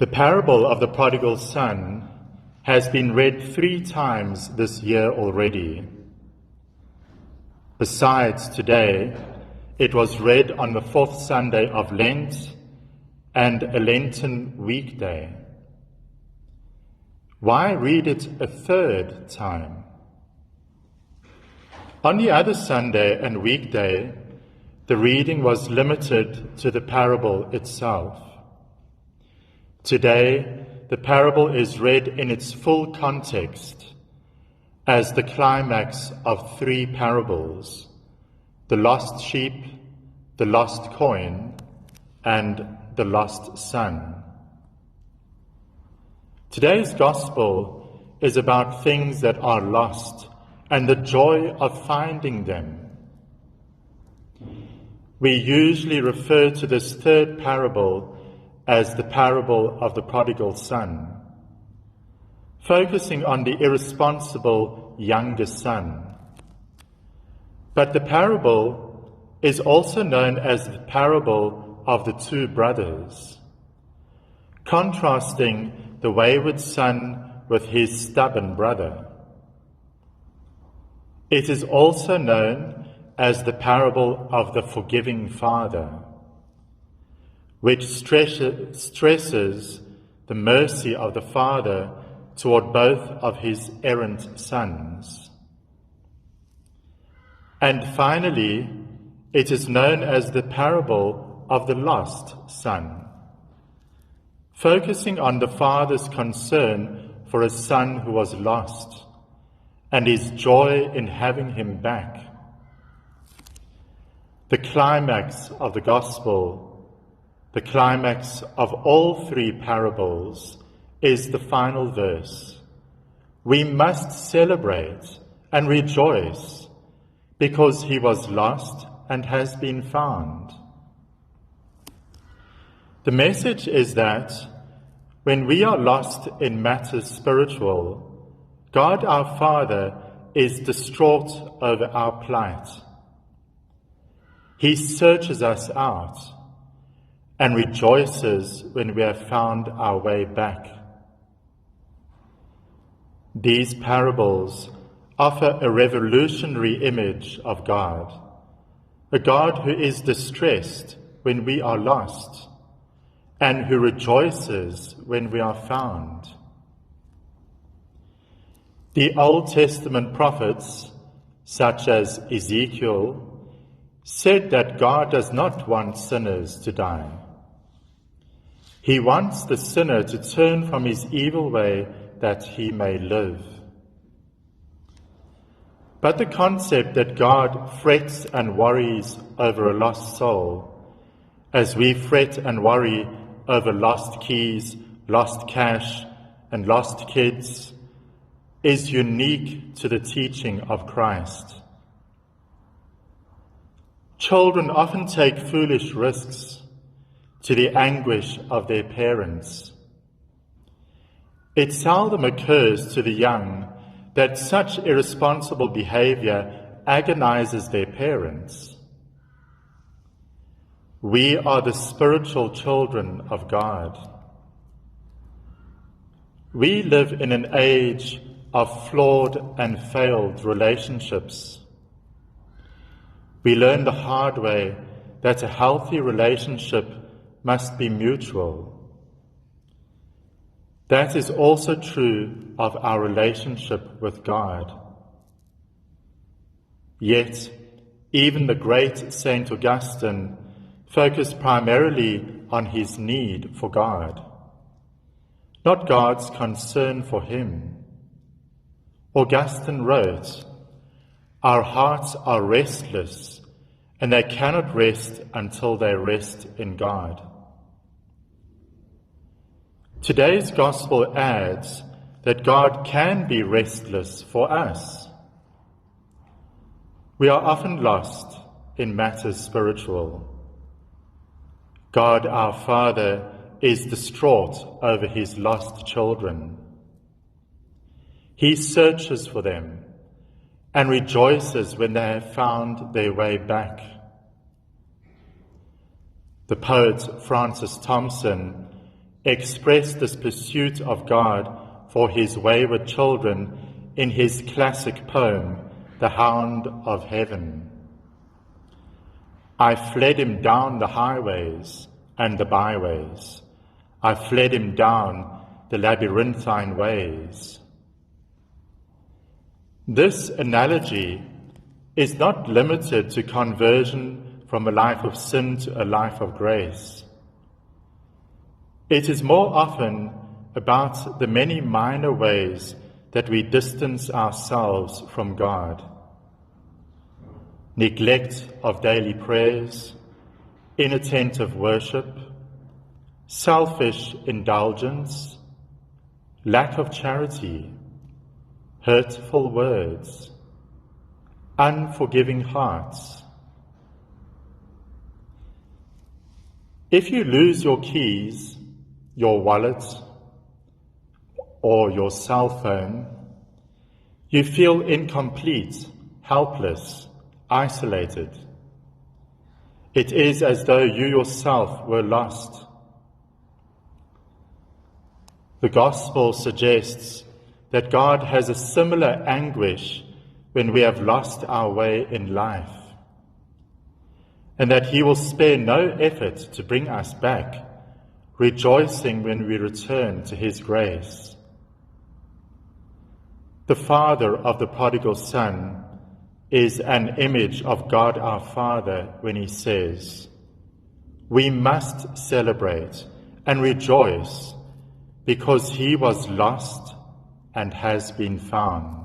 The parable of the prodigal son has been read 3 times this year already. Besides today, it was read on the 4th Sunday of Lent and a Lenten weekday. Why read it a 3rd time? On the other Sunday and weekday, the reading was limited to the parable itself. Today, the parable is read in its full context as the climax of 3 parables: the lost sheep, the lost coin, and the lost son. Today's gospel is about things that are lost and the joy of finding them. We usually refer to this 3rd parable as the parable of the prodigal son, focusing on the irresponsible younger son. But the parable is also known as the parable of the 2 brothers, contrasting the wayward son with his stubborn brother. It is also known as the parable of the forgiving father, which stresses the mercy of the Father toward both of his errant sons. And finally, it is known as the parable of the lost son, focusing on the Father's concern for a son who was lost and his joy in having him back. The climax of the Gospel, the climax of all 3 parables, is the final verse. We must celebrate and rejoice because he was lost and has been found. The message is that when we are lost in matters spiritual, God our Father is distraught over our plight. He searches us out and rejoices when we have found our way back. These parables offer a revolutionary image of God, a God who is distressed when we are lost and who rejoices when we are found. The Old Testament prophets, such as Ezekiel, said that God does not want sinners to die. He wants the sinner to turn from his evil way that he may live. But the concept that God frets and worries over a lost soul, as we fret and worry over lost keys, lost cash, and lost kids, is unique to the teaching of Christ. Children often take foolish risks to the anguish of their parents. It seldom occurs to the young that such irresponsible behavior agonizes their parents. We are the spiritual children of God. We live in an age of flawed and failed relationships. We learn the hard way that a healthy relationship must be mutual. That is also true of our relationship with God. Yet, even the great Saint Augustine focused primarily on his need for God, not God's concern for him. Augustine wrote, "Our hearts are restless, and they cannot rest until they rest in God." Today's gospel adds that God can be restless for us. We are often lost in matters spiritual. God our Father is distraught over his lost children. He searches for them and rejoices when they have found their way back. The poet Francis Thompson expressed this pursuit of God for his wayward children in his classic poem, The Hound of Heaven. I fled him down the highways and the byways. I fled him down the labyrinthine ways. This analogy is not limited to conversion from a life of sin to a life of grace. It is more often about the many minor ways that we distance ourselves from God. Neglect of daily prayers, inattentive worship, selfish indulgence, lack of charity, hurtful words, unforgiving hearts. If you lose your keys, your wallet, or your cell phone, you feel incomplete, helpless, isolated. It is as though you yourself were lost. The Gospel suggests that God has a similar anguish when we have lost our way in life, and that he will spare no effort to bring us back, rejoicing when we return to his grace. The Father of the prodigal son is an image of God our Father when he says, "We must celebrate and rejoice because he was lost and has been found."